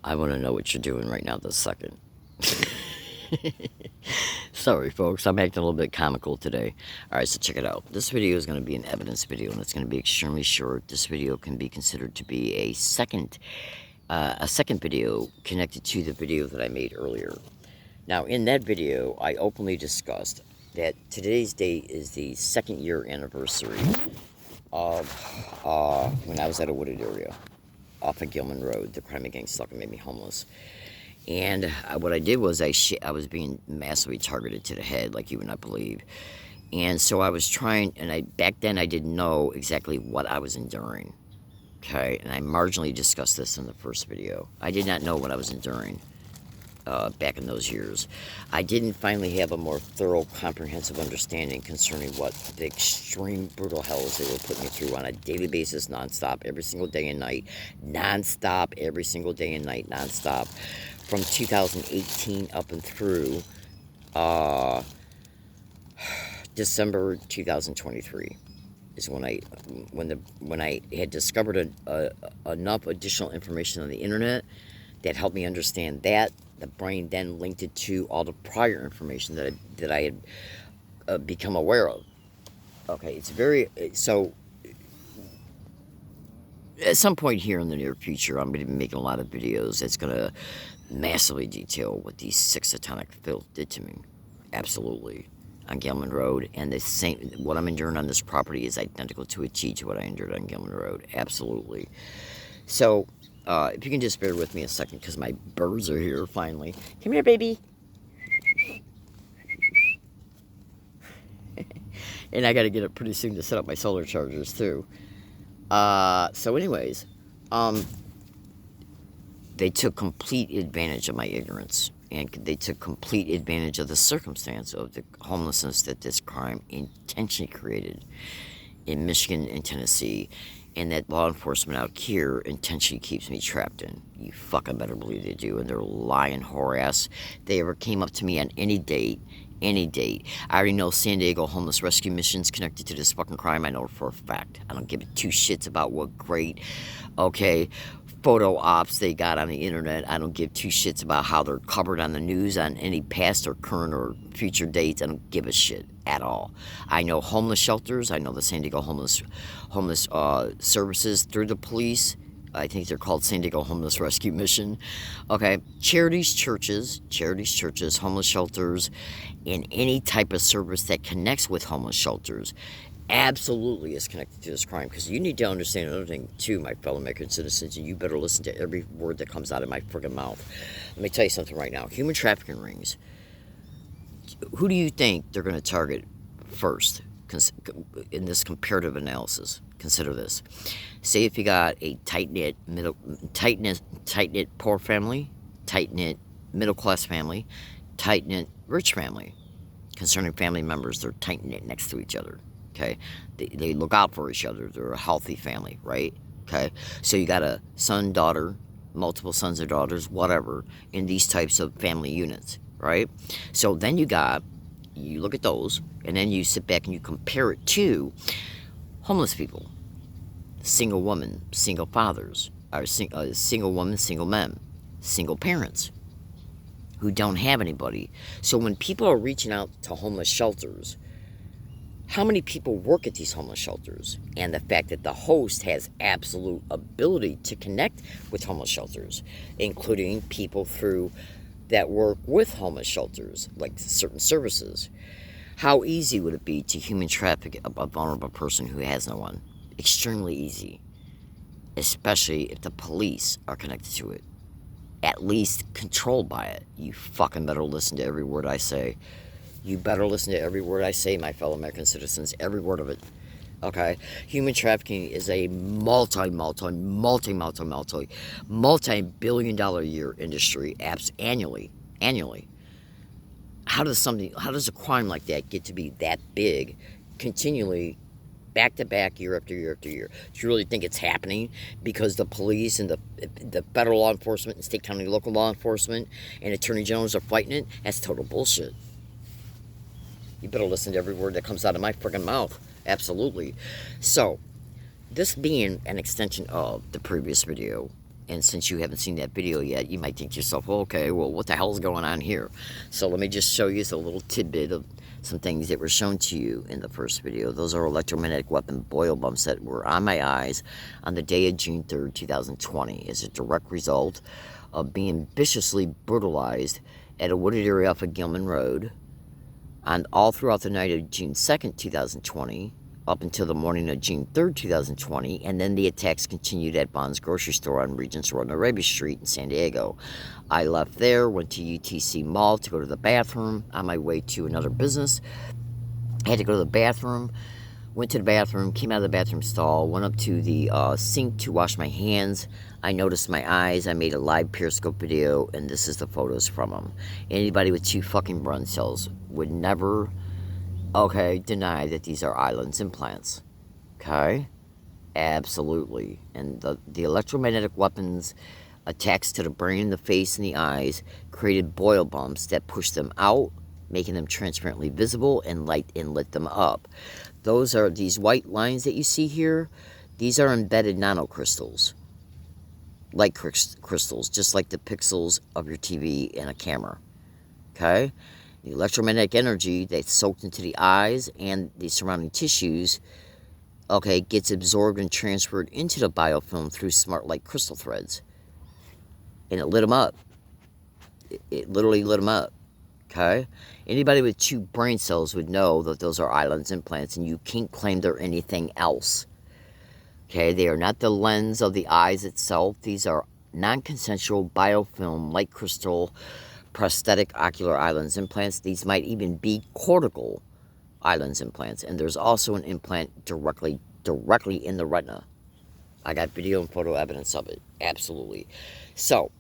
I want to know what you're doing right now this second. Sorry, folks. I'm acting a little bit comical today. Alright, so check it out. This video is going to be an evidence video, and it's going to be extremely short. This video can be considered to be a second video connected to the video that I made earlier. Now, in that video, I openly discussed that today's date is the 2nd year anniversary of when I was at a wooded area off of Gilman Road. The crime and gang stalker made me homeless. And what I did was I was being massively targeted to the head, like you would not believe. And so I was trying, and back then I didn't know exactly what I was enduring. Okay, and I marginally discussed this in the first video. I did not know what I was enduring back in those years. I didn't finally have a more thorough, comprehensive understanding concerning what the extreme brutal hells they were putting me through on a daily basis, nonstop, every single day and night, nonstop, every single day and night, nonstop, from 2018 up and through December 2023 is when I had discovered enough additional information on the internet that helped me understand that. The brain then linked it to all the prior information that I had become aware of. Okay, it's very so. At some point here in the near future, I'm going to be making a lot of videos that's going to massively detail what these 6 satanic filth did to me. Absolutely. On Gilman Road, and the same, what I'm enduring on this property is identical to a T to what I endured on Gilman Road. Absolutely. So, if you can just bear with me a second, because my birds are here finally. Come here, baby. And I got to get up pretty soon to set up my solar chargers too. So anyways, they took complete advantage of my ignorance, and they took complete advantage of the circumstance of the homelessness that this crime intentionally created in Michigan and Tennessee, and that law enforcement out here intentionally keeps me trapped in. You fucking better believe they do, and they're lying whore ass. They ever came up to me on any date, I already know San Diego homeless rescue missions connected to this fucking crime. I know it for a fact. I don't give 2 shits about what great, okay, photo ops they got on the internet. I don't give 2 shits about how they're covered on the news on any past or current or future dates. I don't give a shit at all. I know homeless shelters. I know the San Diego homeless services through the police. I think they're called San Diego Homeless Rescue Mission. Okay, charities, churches, homeless shelters, and any type of service that connects with homeless shelters absolutely is connected to this crime. Because you need to understand another thing too, my fellow American citizens, and you better listen to every word that comes out of my friggin' mouth. Let me tell you something right now. Human trafficking rings, who do you think they're going to target first in this comparative analysis? Consider this. Say if you got a tight-knit poor family, tight-knit middle-class family, tight-knit rich family. Concerning family members, they're tight-knit next to each other. Okay, they look out for each other. They're a healthy family, right? Okay, so you got a son, daughter, multiple sons or daughters, whatever, in these types of family units, right? So then you look at those, and then you sit back and you compare it to homeless people, single women, single fathers, or single women, single men, single parents who don't have anybody. So when people are reaching out to homeless shelters, how many people work at these homeless shelters? And the fact that the host has absolute ability to connect with homeless shelters, including people that work with homeless shelters, like certain services. How easy would it be to human traffic a vulnerable person who has no one? Extremely easy, especially if the police are connected to it, at least controlled by it. You fucking better listen to every word I say. You better listen to every word I say, my fellow American citizens, every word of it. Okay? Human trafficking is a multi-billion-dollar a year industry annually. How does a crime like that get to be that big continually, back to back, year after year after year? Do you really think it's happening because the police and the federal law enforcement and state, county, local law enforcement and attorney generals are fighting it? That's total bullshit. You better listen to every word that comes out of my friggin' mouth. Absolutely. So, this being an extension of the previous video, And since you haven't seen that video yet, you might think to yourself, well, okay, well, what the hell's going on here? So let me just show you a little tidbit of some things that were shown to you in the first video. Those are electromagnetic weapon boil bumps that were on my eyes on the day of June 3rd, 2020, as a direct result of being viciously brutalized at a wooded area off of Gilman Road on all throughout the night of June 2nd, 2020, up until the morning of June 3rd, 2020, and then the attacks continued at Bond's grocery store on Regents Road and Arabia Street in San Diego. I left there, went to UTC Mall to go to the bathroom on my way to another business. I had to go to the bathroom, went to the bathroom, came out of the bathroom stall, went up to the sink to wash my hands. I noticed my eyes. I made a live Periscope video, and this is the photos from them. Anybody with 2 fucking brain cells would never, deny that these are Island's implants. Okay? Absolutely. And the electromagnetic weapons attacks to the brain, the face, and the eyes created boil bumps that pushed them out, making them transparently visible and lit them up. Those are these white lines that you see here. These are embedded nanocrystals. Light crystals, just like the pixels of your TV and a camera. Okay? The electromagnetic energy that's soaked into the eyes and the surrounding tissues, gets absorbed and transferred into the biofilm through smart light crystal threads. And it lit them up. It literally lit them up. Okay? Anybody with 2 brain cells would know that those are Island's implants, and you can't claim they're anything else. Okay? They are not the lens of the eyes itself. These are non-consensual biofilm light crystal prosthetic ocular Island's implants. These might even be cortical Island's implants. And there's also an implant directly in the retina. I got video and photo evidence of it. Absolutely. So,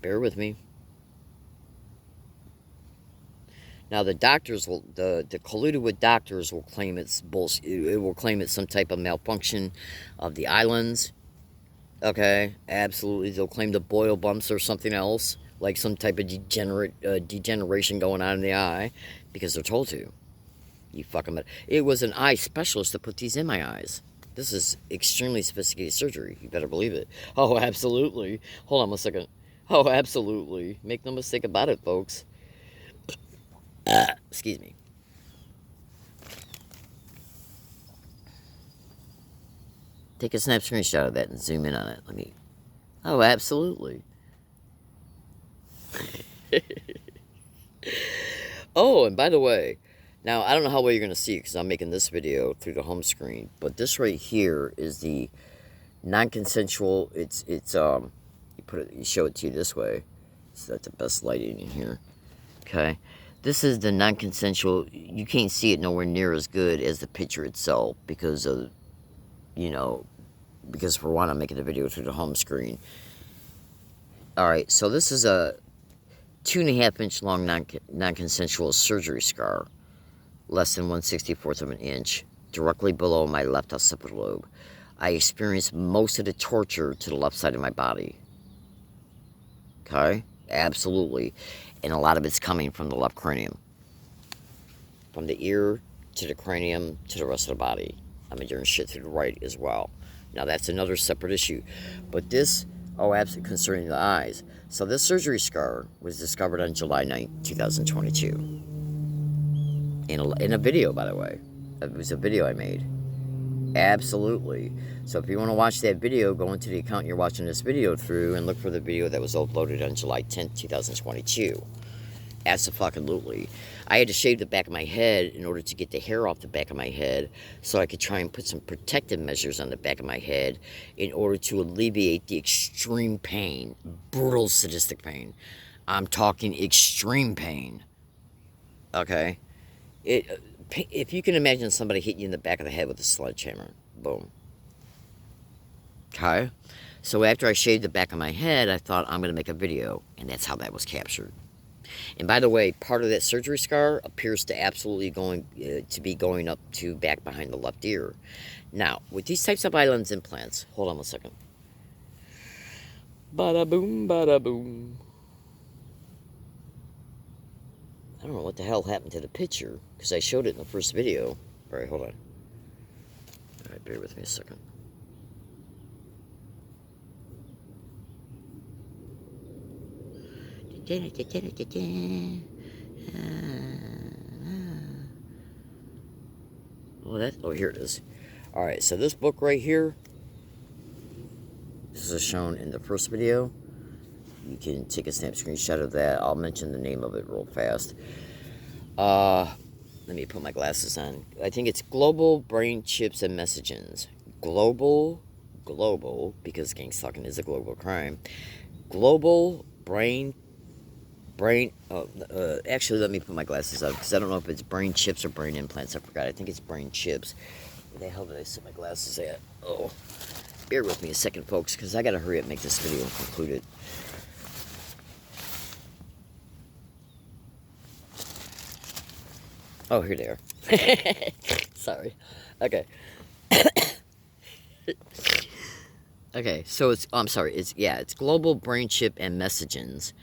bear with me. Now the doctors will, the colluded with doctors will claim it's bullshit. It will claim it's some type of malfunction of the Islands. Okay, absolutely. They'll claim the boil bumps or something else, like some type of degeneration going on in the eye, because they're told to. You fucking. It was an eye specialist that put these in my eyes. This is extremely sophisticated surgery. You better believe it. Oh, absolutely. Hold on a second. Oh, absolutely. Make no mistake about it, folks. Excuse me. Take a snap screenshot of that and zoom in on it. Let me. Oh, absolutely. Oh, and by the way, now I don't know how well you're going to see it because I'm making this video through the home screen, but this right here is the non-consensual. It's you show it to you this way. So that's the best lighting in here. Okay. This is the non-consensual. You can't see it nowhere near as good as the picture itself because of, because for one, I'm making a video through the home screen. Alright, so this is a 2.5 inch long non-consensual surgery scar, less than 1/64 of an inch, directly below my left occipital lobe. I experienced most of the torture to the left side of my body. Okay? Absolutely. And a lot of it's coming from the left cranium. From the ear to the cranium to the rest of the body. I'm doing shit to the right as well. Now that's another separate issue. But this, absolutely concerning the eyes. So this surgery scar was discovered on July 9th, 2022. In a video, by the way. It was a video I made. Absolutely. So if you want to watch that video, go into the account you're watching this video through and look for the video that was uploaded on July 10th, 2022. Absolutely. I had to shave the back of my head in order to get the hair off the back of my head so I could try and put some protective measures on the back of my head in order to alleviate the extreme pain, brutal sadistic pain. I'm talking extreme pain. Okay? If you can imagine somebody hitting you in the back of the head with a sledgehammer. Boom. Okay? So after I shaved the back of my head, I thought I'm going to make a video. And that's how that was captured. And by the way, part of that surgery scar appears to absolutely be going up to back behind the left ear. Now, with these types of Island's implants, hold on a second. Bada boom, bada boom. I don't know what the hell happened to the picture, because I showed it in the first video. Alright, hold on. Alright, bear with me a second. Oh, here it is. All right, so this book right here, this is shown in the first video. You can take a snap screenshot of that. I'll mention the name of it real fast. Let me put my glasses on. I think it's Global Brain Chips and Messages. Global, because gang stalking is a global crime. Global actually, let me put my glasses on, because I don't know if it's brain chips or brain implants. I forgot. I think it's brain chips. Where the hell did I set my glasses at? Oh, bear with me a second, folks, because I gotta hurry up and make this video concluded. Oh, here they are. Sorry. Okay. Okay, so it's Global Brain Chip and Messages,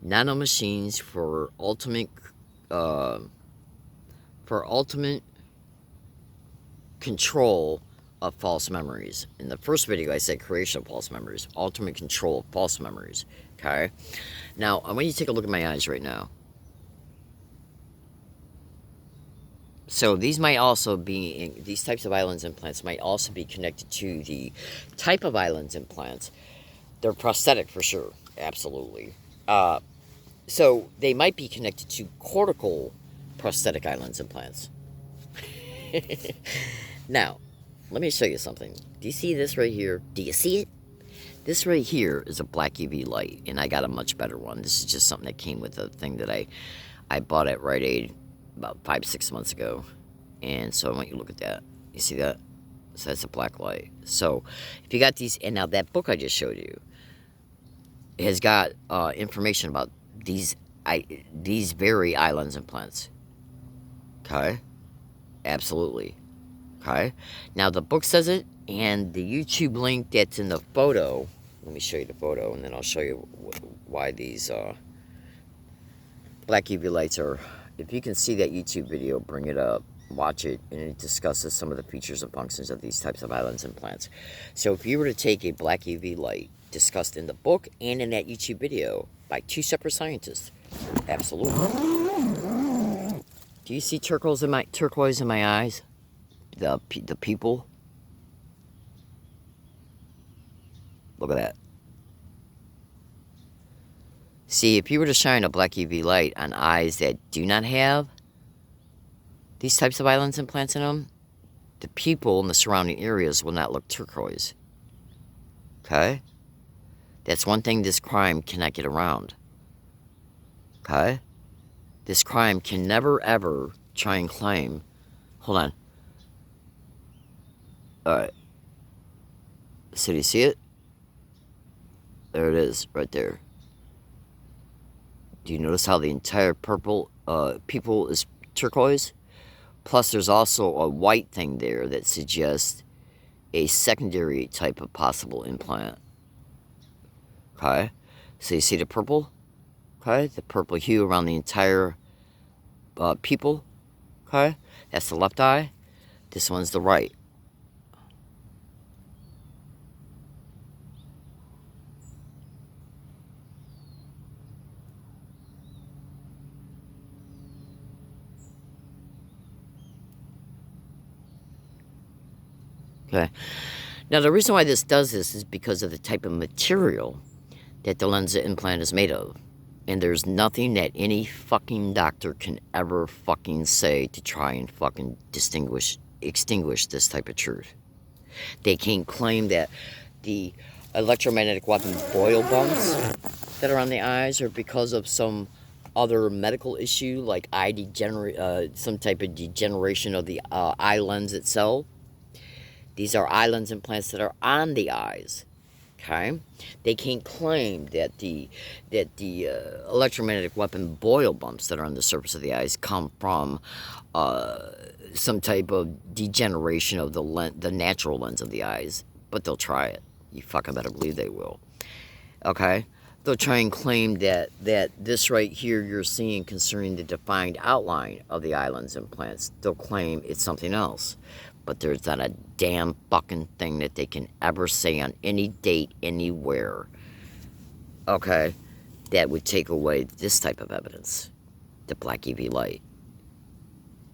nanomachines for ultimate control of false memories. In the first video, I said creation of false memories, ultimate control of false memories. Okay. Now, I want you to take a look at my eyes right now. So these might also be, these types of islands implants might also be connected to the type of islands implants. They're prosthetic for sure, absolutely. So they might be connected to cortical prosthetic islands implants. Now, let me show you something. Do you see this right here? Do you see it? This right here is a black UV light, and I got a much better one. This is just something that came with a thing that I bought at Rite Aid about 5-6 months ago. And so I want you to look at that. You see that? So that's a black light. So if you got these, and now that book I just showed you has got information about these very islands implants. Okay? Absolutely. Okay? Now the book says it, and the YouTube link that's in the photo, let me show you the photo, and then I'll show you why these black UV lights are. If you can see that YouTube video, bring it up, watch it, and it discusses some of the features and functions of these types of islands implants. So if you were to take a black UV light discussed in the book and in that YouTube video by 2 separate scientists, absolutely. Do you see turquoise in my eyes? The people? Look at that. See, if you were to shine a black UV light on eyes that do not have these types of islands implants in them, the people in the surrounding areas will not look turquoise. Okay? That's one thing this crime cannot get around. Okay? This crime can never, ever try and claim... Hold on. Alright. So do you see it? There it is, right there. Do you notice how the entire purple people is turquoise? Plus there's also a white thing there that suggests a secondary type of possible implant. Okay? So you see the purple? Okay? The purple hue around the entire people. Okay? That's the left eye. This one's the right. Okay. Now, the reason why this does this is because of the type of material that the Lensa implant is made of. And there's nothing that any fucking doctor can ever fucking say to try and fucking extinguish this type of truth. They can't claim that the electromagnetic weapon boil bumps that are on the eyes are because of some other medical issue, like some type of degeneration of the eye lens itself. These are eye lens implants that are on the eyes. Okay, they can't claim that the electromagnetic weapon boil bumps that are on the surface of the eyes come from some type of degeneration of the natural lens of the eyes. But they'll try it. You fucking better believe they will. Okay, they'll try and claim that this right here you're seeing concerning the defined outline of the eye lens implants, they'll claim it's something else. But there's not a damn fucking thing that they can ever say on any date, anywhere. Okay? that would take away this type of evidence, the black UV light.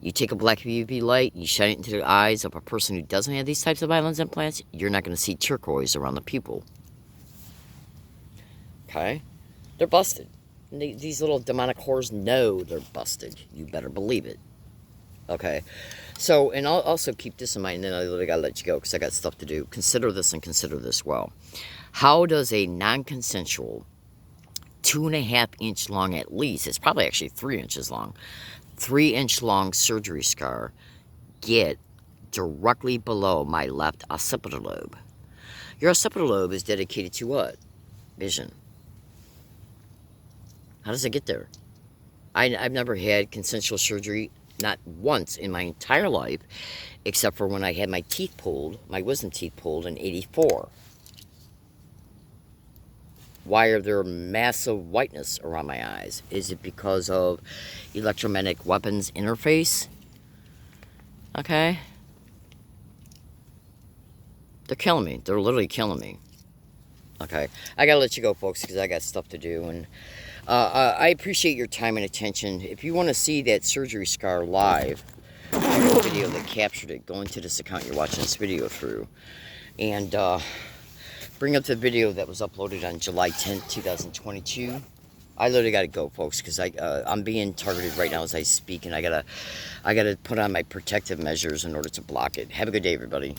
You take a black UV light, you shine it into the eyes of a person who doesn't have these types of eye lens implants, you're not going to see turquoise around the pupil. Okay? They're busted. And these little demonic whores know they're busted. You better believe it. Okay? So, and I'll also keep this in mind, and then I literally got to let you go because I got stuff to do. Consider this and consider this well. How does a non-consensual 2.5 inch long, at least, it's probably actually 3 inches long, 3 inch long surgery scar get directly below my left occipital lobe? Your occipital lobe is dedicated to what? Vision. How does it get there? I've never had consensual surgery, not once in my entire life, except for when I had my teeth pulled, my wisdom teeth pulled in '84. Why are there massive whiteness around my eyes? Is it because of electromagnetic weapons interface? Okay. They're killing me. They're literally killing me. Okay. I gotta let you go, folks, because I got stuff to do. And I appreciate your time and attention. If you want to see that surgery scar live, there's a video that captured it. Go into this account you're watching this video through. And bring up the video that was uploaded on July 10th, 2022. I literally got to go, folks, because I'm being targeted right now as I speak, and I gotta put on my protective measures in order to block it. Have a good day, everybody.